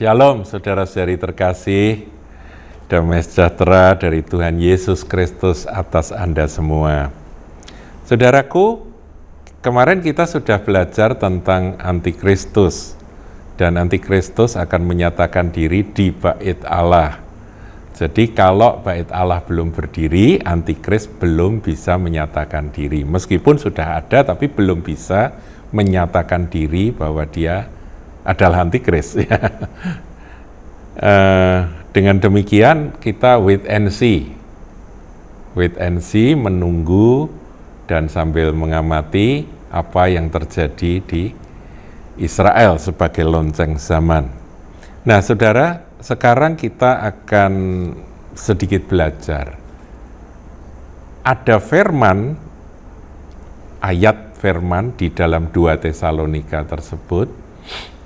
Shalom saudara-saudari terkasih, damai sejahtera dari Tuhan Yesus Kristus atas Anda semua. Saudaraku, kemarin kita sudah belajar tentang Antikristus, dan Antikristus akan menyatakan diri di Bait Allah. Jadi kalau Bait Allah belum berdiri, Antikris belum bisa menyatakan diri. Meskipun sudah ada, tapi belum bisa menyatakan diri bahwa dia adalah Antikris. Dengan demikian kita wait and see, menunggu dan sambil mengamati apa yang terjadi di Israel sebagai lonceng zaman. Nah saudara, sekarang kita akan sedikit belajar. Ada firman, ayat firman di dalam 2 Tesalonika tersebut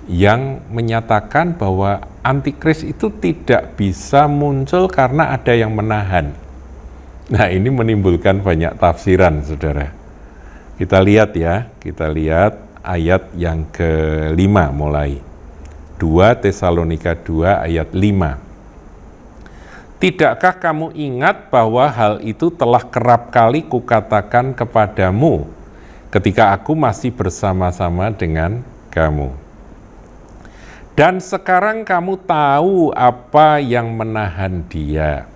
yang menyatakan bahwa Antikris itu tidak bisa muncul karena ada yang menahan. Nah ini menimbulkan banyak tafsiran, saudara. Kita lihat ayat yang ke-5 mulai. 2 Tesalonika 2 ayat 5. Tidakkah kamu ingat bahwa hal itu telah kerap kali kukatakan kepadamu ketika aku masih bersama-sama dengan kamu? Dan sekarang kamu tahu apa yang menahan dia,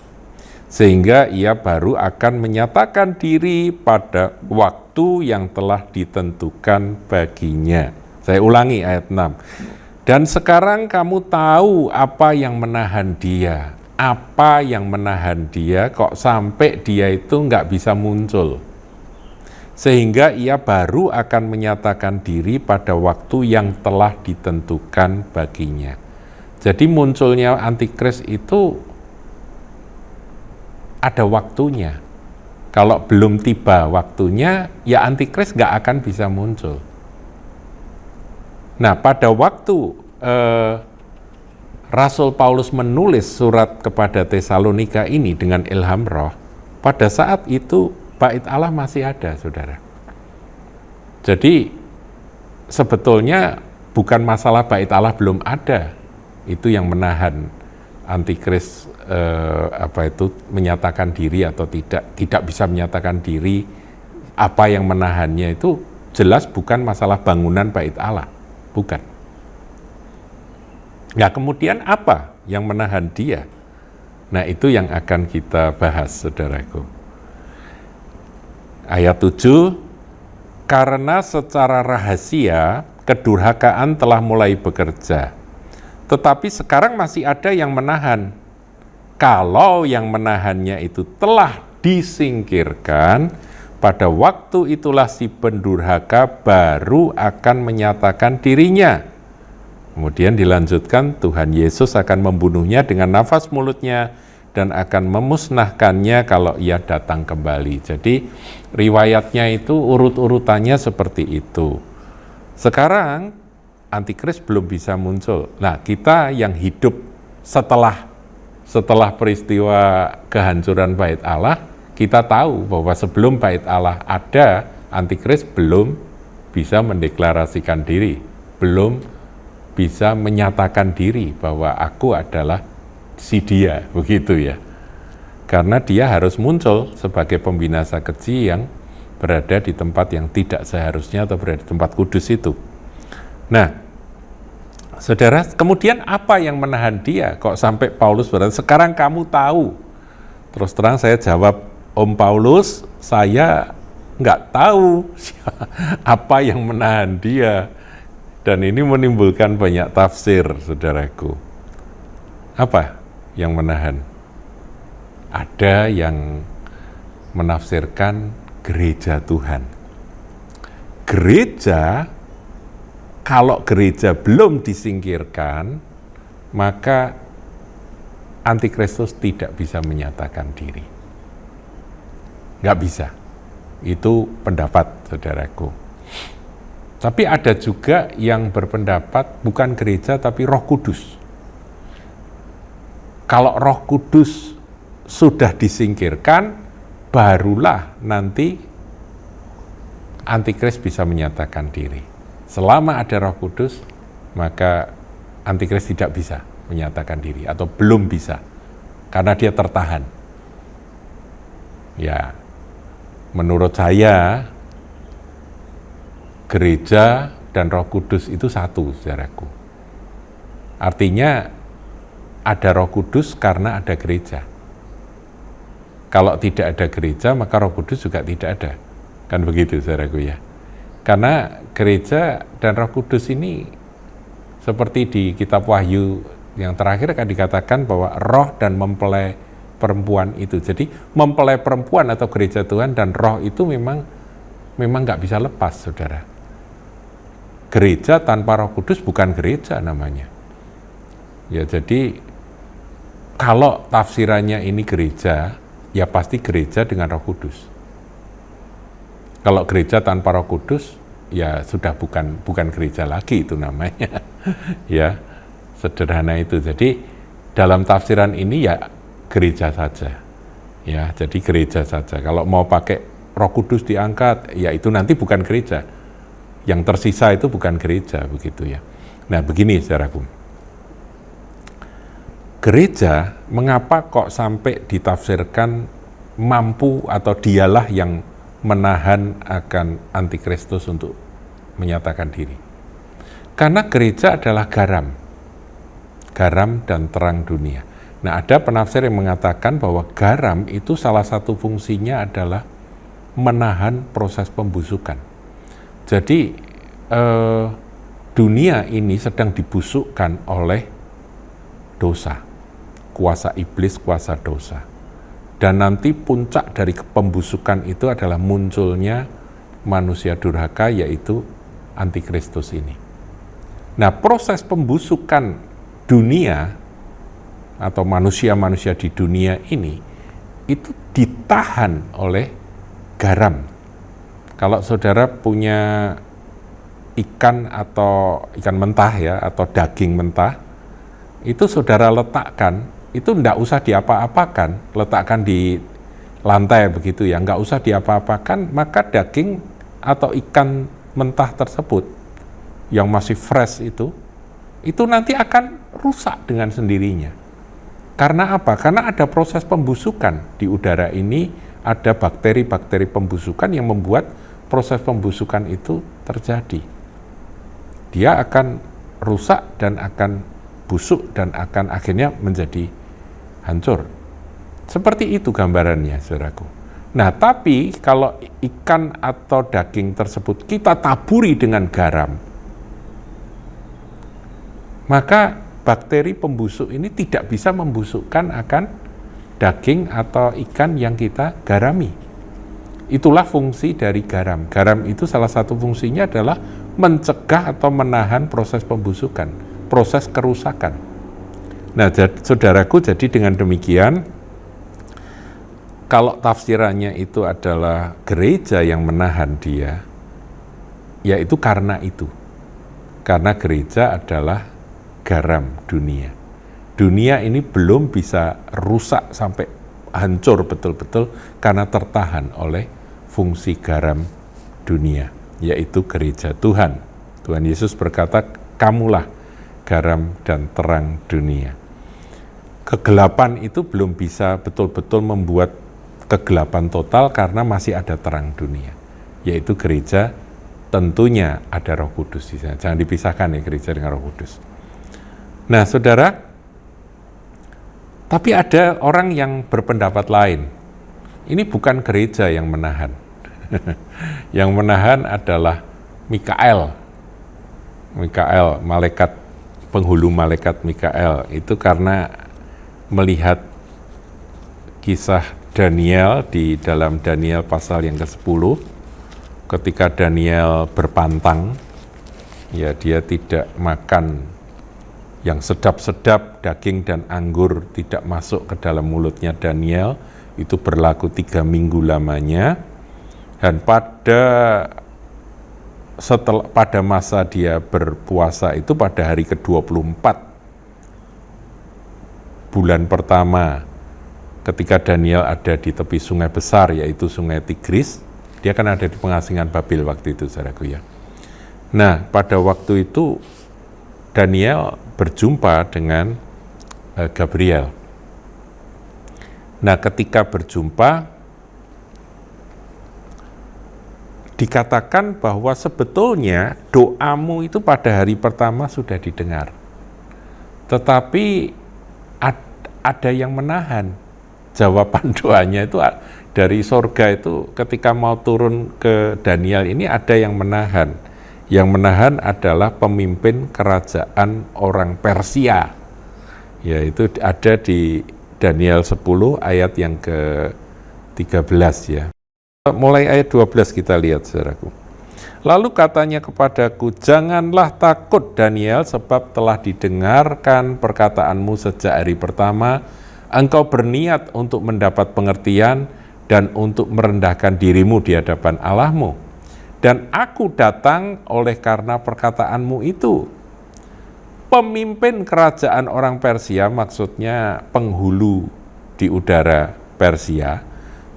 sehingga ia baru akan menyatakan diri pada waktu yang telah ditentukan baginya. Saya ulangi ayat 6. Dan sekarang kamu tahu apa yang menahan dia. Apa yang menahan dia kok sampai dia itu nggak bisa muncul. Sehingga ia baru akan menyatakan diri pada waktu yang telah ditentukan baginya. Jadi munculnya Antikris itu ada waktunya. Kalau belum tiba waktunya, ya Antikris nggak akan bisa muncul. Nah, pada waktu Rasul Paulus menulis surat kepada Tesalonika ini dengan ilham roh, pada saat itu Bait Allah masih ada, saudara. Jadi sebetulnya bukan masalah Bait Allah belum ada, itu yang menahan Antikris menyatakan diri atau tidak bisa menyatakan diri. Apa yang menahannya itu jelas bukan masalah bangunan Bait Allah, bukan. Nah kemudian apa yang menahan dia? Nah itu yang akan kita bahas, saudaraku. Ayat 7, karena secara rahasia kedurhakaan telah mulai bekerja, tetapi sekarang masih ada yang menahan. Kalau yang menahannya itu telah disingkirkan, pada waktu itulah si pendurhaka baru akan menyatakan dirinya. Kemudian dilanjutkan, Tuhan Yesus akan membunuhnya dengan nafas mulutnya dan akan memusnahkannya kalau ia datang kembali. Jadi riwayatnya itu urut-urutannya seperti itu. Sekarang Antikris belum bisa muncul. Nah, kita yang hidup setelah peristiwa kehancuran Bait Allah, kita tahu bahwa sebelum Bait Allah ada, Antikris belum bisa mendeklarasikan diri, belum bisa menyatakan diri bahwa aku adalah si dia, begitu ya. Karena dia harus muncul sebagai pembinasa keji yang berada di tempat yang tidak seharusnya atau berada di tempat kudus itu. Nah, saudara, kemudian apa yang menahan dia? Kok sampai Paulus berkata, sekarang kamu tahu. Terus terang saya jawab, Om Paulus, saya nggak tahu apa yang menahan dia. Dan ini menimbulkan banyak tafsir, saudaraku. Apa yang menahan? Ada yang menafsirkan gereja Tuhan. Gereja, kalau gereja belum disingkirkan, maka Antikristus tidak bisa menyatakan diri. Nggak bisa. Itu pendapat, saudaraku. Tapi ada juga yang berpendapat bukan gereja tapi Roh Kudus. Kalau Roh Kudus sudah disingkirkan, barulah nanti Antikris bisa menyatakan diri. Selama ada Roh Kudus, maka Antikris tidak bisa menyatakan diri atau belum bisa karena dia tertahan. Ya, menurut saya gereja dan Roh Kudus itu satu, saudaraku. Artinya ada Roh Kudus karena ada gereja. Kalau tidak ada gereja, maka Roh Kudus juga tidak ada. Kan begitu, saudaraku ya. Karena gereja dan Roh Kudus ini seperti di kitab Wahyu yang terakhir akan dikatakan bahwa roh dan mempelai perempuan itu. Jadi mempelai perempuan atau gereja Tuhan dan roh itu memang nggak bisa lepas, saudara. Gereja tanpa Roh Kudus bukan gereja namanya. Ya, jadi kalau tafsirannya ini gereja, ya pasti gereja dengan Roh Kudus. Kalau gereja tanpa Roh Kudus, ya sudah bukan gereja lagi itu namanya. Ya, sederhana itu. Jadi dalam tafsiran ini ya gereja saja. Ya, jadi gereja saja. Kalau mau pakai Roh Kudus diangkat, ya itu nanti bukan gereja. Yang tersisa itu bukan gereja, begitu ya. Nah, begini saudaraku. Gereja, mengapa kok sampai ditafsirkan mampu atau dialah yang menahan akan antikristus untuk menyatakan diri? Karena gereja adalah garam dan terang dunia. Nah, ada penafsir yang mengatakan bahwa garam itu salah satu fungsinya adalah menahan proses pembusukan. Jadi dunia ini sedang dibusukkan oleh dosa, kuasa iblis, kuasa dosa. Dan nanti puncak dari pembusukan itu adalah munculnya manusia durhaka, yaitu antikristus ini. Nah, proses pembusukan dunia atau manusia-manusia di dunia ini itu ditahan oleh garam. Kalau saudara punya ikan atau ikan mentah ya, atau daging mentah, itu saudara letakkan, itu enggak usah diapa-apakan, letakkan di lantai begitu ya, enggak usah diapa-apakan, maka daging atau ikan mentah tersebut yang masih fresh itu nanti akan rusak dengan sendirinya. Karena apa? Karena ada proses pembusukan di udara ini, ada bakteri-bakteri pembusukan yang membuat proses pembusukan itu terjadi. Dia akan rusak dan akan busuk dan akan akhirnya menjadi hancur. Seperti itu gambarannya, saudaraku. Nah, tapi kalau ikan atau daging tersebut kita taburi dengan garam, maka bakteri pembusuk ini tidak bisa membusukkan akan daging atau ikan yang kita garami. Itulah fungsi dari garam. Garam itu salah satu fungsinya adalah mencegah atau menahan proses pembusukan, proses kerusakan. Nah, saudaraku, jadi dengan demikian, kalau tafsirannya itu adalah gereja yang menahan dia, yaitu karena itu. Karena gereja adalah garam dunia. Dunia ini belum bisa rusak sampai hancur betul-betul karena tertahan oleh fungsi garam dunia, yaitu gereja Tuhan. Tuhan Yesus berkata, kamulah garam dan terang dunia. Kegelapan itu belum bisa betul-betul membuat kegelapan total karena masih ada terang dunia, yaitu gereja. Tentunya ada Roh Kudus di sana. Jangan dipisahkan ya gereja dengan Roh Kudus. Nah, saudara, tapi ada orang yang berpendapat lain. Ini bukan gereja yang menahan. Yang menahan adalah Mikael, malaikat, penghulu malaikat Mikael. Itu karena melihat kisah Daniel di dalam Daniel pasal yang ke-10, ketika Daniel berpantang, ya dia tidak makan yang sedap-sedap, daging dan anggur tidak masuk ke dalam mulutnya Daniel, itu berlaku 3 minggu lamanya. Dan pada masa dia berpuasa itu pada hari ke-24 bulan pertama, ketika Daniel ada di tepi sungai besar, yaitu sungai Tigris, dia kan ada di pengasingan Babel waktu itu, saudaraku ya. Nah, pada waktu itu Daniel berjumpa dengan Gabriel. Nah, ketika berjumpa, dikatakan bahwa sebetulnya doamu itu pada hari pertama sudah didengar. Tetapi ada yang menahan jawaban doanya itu dari sorga itu ketika mau turun ke Daniel ini ada yang menahan. Yang menahan adalah pemimpin kerajaan orang Persia. Yaitu ada di Daniel 10 ayat yang ke-13 ya. Mulai ayat 12 kita lihat saudaraku. Lalu katanya kepadaku, janganlah takut Daniel, sebab telah didengarkan perkataanmu sejak hari pertama. Engkau berniat untuk mendapat pengertian dan untuk merendahkan dirimu di hadapan Allahmu. Dan aku datang oleh karena perkataanmu itu. Pemimpin kerajaan orang Persia, maksudnya penghulu di udara Persia,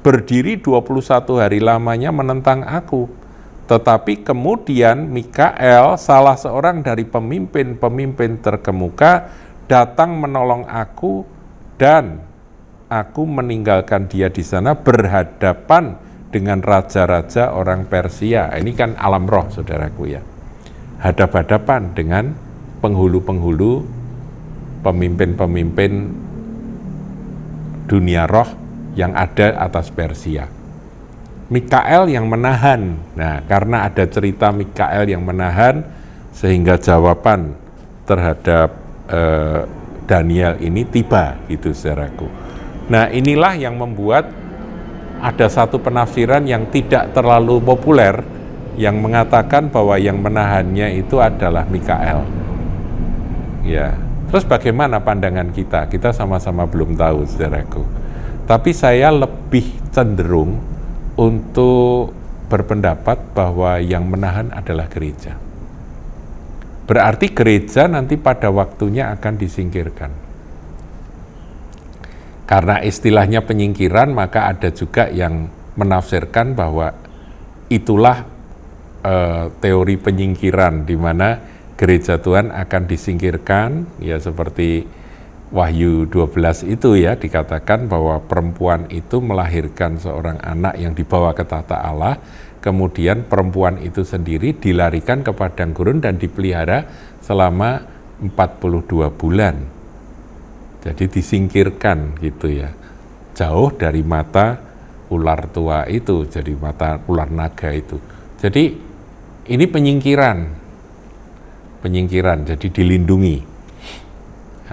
berdiri 21 hari lamanya menentang aku. Tetapi kemudian Mikael, salah seorang dari pemimpin-pemimpin terkemuka, datang menolong aku dan aku meninggalkan dia di sana berhadapan dengan raja-raja orang Persia. Ini kan alam roh, saudaraku ya. Hadap-hadapan dengan penghulu-penghulu, pemimpin-pemimpin dunia roh yang ada atas Persia. Mikael yang menahan. Nah, karena ada cerita Mikael yang menahan, sehingga jawaban terhadap Daniel ini tiba, gitu saudaraku. Nah, inilah yang membuat ada satu penafsiran yang tidak terlalu populer yang mengatakan bahwa yang menahannya itu adalah Mikael. Ya, terus bagaimana pandangan kita? Kita sama-sama belum tahu, saudaraku. Tapi saya lebih cenderung untuk berpendapat bahwa yang menahan adalah gereja. Berarti gereja nanti pada waktunya akan disingkirkan. Karena istilahnya penyingkiran, maka ada juga yang menafsirkan bahwa itulah teori penyingkiran, di mana gereja Tuhan akan disingkirkan, ya seperti Wahyu 12 itu ya, dikatakan bahwa perempuan itu melahirkan seorang anak yang dibawa ke tahta Allah, kemudian perempuan itu sendiri dilarikan ke padang gurun dan dipelihara selama 42 bulan. Jadi disingkirkan gitu ya, jauh dari mata ular tua itu, jadi mata ular naga itu. Jadi ini penyingkiran, jadi dilindungi.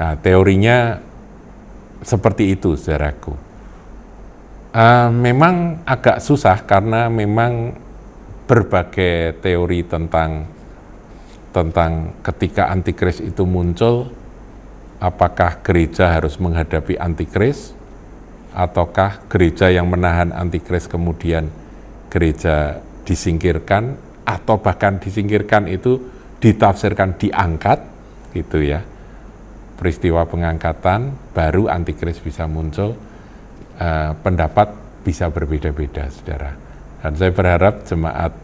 Nah, teorinya seperti itu, saudaraku. Memang agak susah karena memang berbagai teori tentang ketika antikris itu muncul, apakah gereja harus menghadapi antikris, ataukah gereja yang menahan antikris kemudian gereja disingkirkan, atau bahkan disingkirkan itu ditafsirkan diangkat, gitu ya. Peristiwa pengangkatan, baru antikris bisa muncul. Pendapat bisa berbeda-beda, saudara. Dan saya berharap jemaat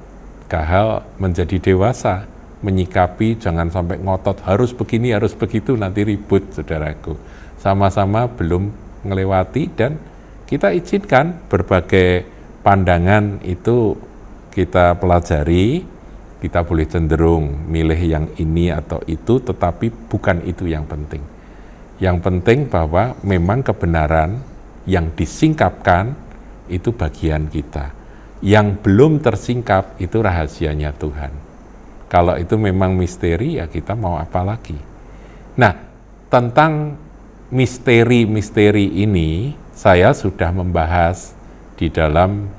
Kahal menjadi dewasa, menyikapi, jangan sampai ngotot, harus begini, harus begitu, nanti ribut, saudaraku. Sama-sama belum melewati, dan kita izinkan berbagai pandangan itu kita pelajari. Kita boleh cenderung milih yang ini atau itu, tetapi bukan itu yang penting. Yang penting bahwa memang kebenaran yang disingkapkan itu bagian kita. Yang belum tersingkap itu rahasianya Tuhan. Kalau itu memang misteri, ya kita mau apa lagi. Nah, tentang misteri-misteri ini saya sudah membahas di dalam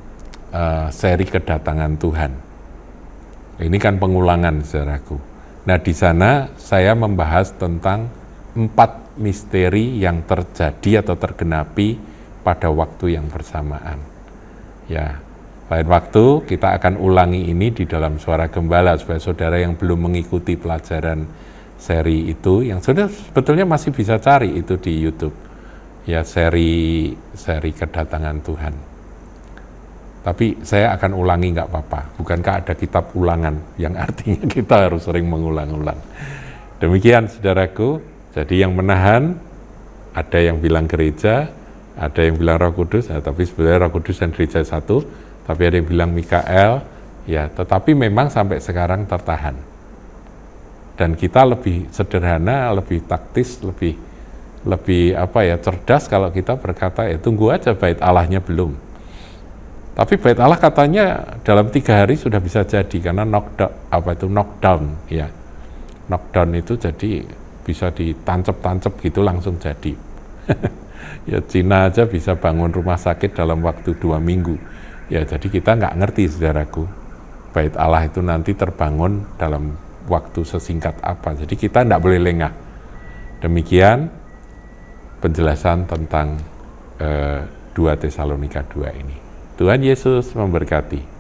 seri kedatangan Tuhan. Ini kan pengulangan, saudaraku. Nah, di sana saya membahas tentang 4 misteri yang terjadi atau tergenapi pada waktu yang bersamaan. Ya, lain waktu kita akan ulangi ini di dalam Suara Gembala, supaya saudara yang belum mengikuti pelajaran seri itu, yang sudah sebetulnya masih bisa cari itu di YouTube. Ya, seri kedatangan Tuhan. Tapi saya akan ulangi, nggak apa-apa. Bukankah ada kitab ulangan yang artinya kita harus sering mengulang-ulang. Demikian saudaraku, jadi yang menahan, ada yang bilang gereja, ada yang bilang Roh Kudus, tapi sebenarnya Roh Kudus dan gereja satu, tapi ada yang bilang Mikael, ya, tetapi memang sampai sekarang tertahan. Dan kita lebih sederhana, lebih taktis, lebih cerdas kalau kita berkata, ya tunggu aja bait Allahnya belum. Tapi bait Allah katanya dalam 3 hari sudah bisa jadi, karena knockdown, ya. Knockdown itu jadi bisa ditancap-tancap gitu langsung jadi. Ya Cina aja bisa bangun rumah sakit dalam waktu 2 minggu. Ya jadi kita nggak ngerti saudaraku, bait Allah itu nanti terbangun dalam waktu sesingkat apa. Jadi kita nggak boleh lengah. Demikian penjelasan tentang 2 Tesalonika 2 ini. Tuhan Yesus memberkati.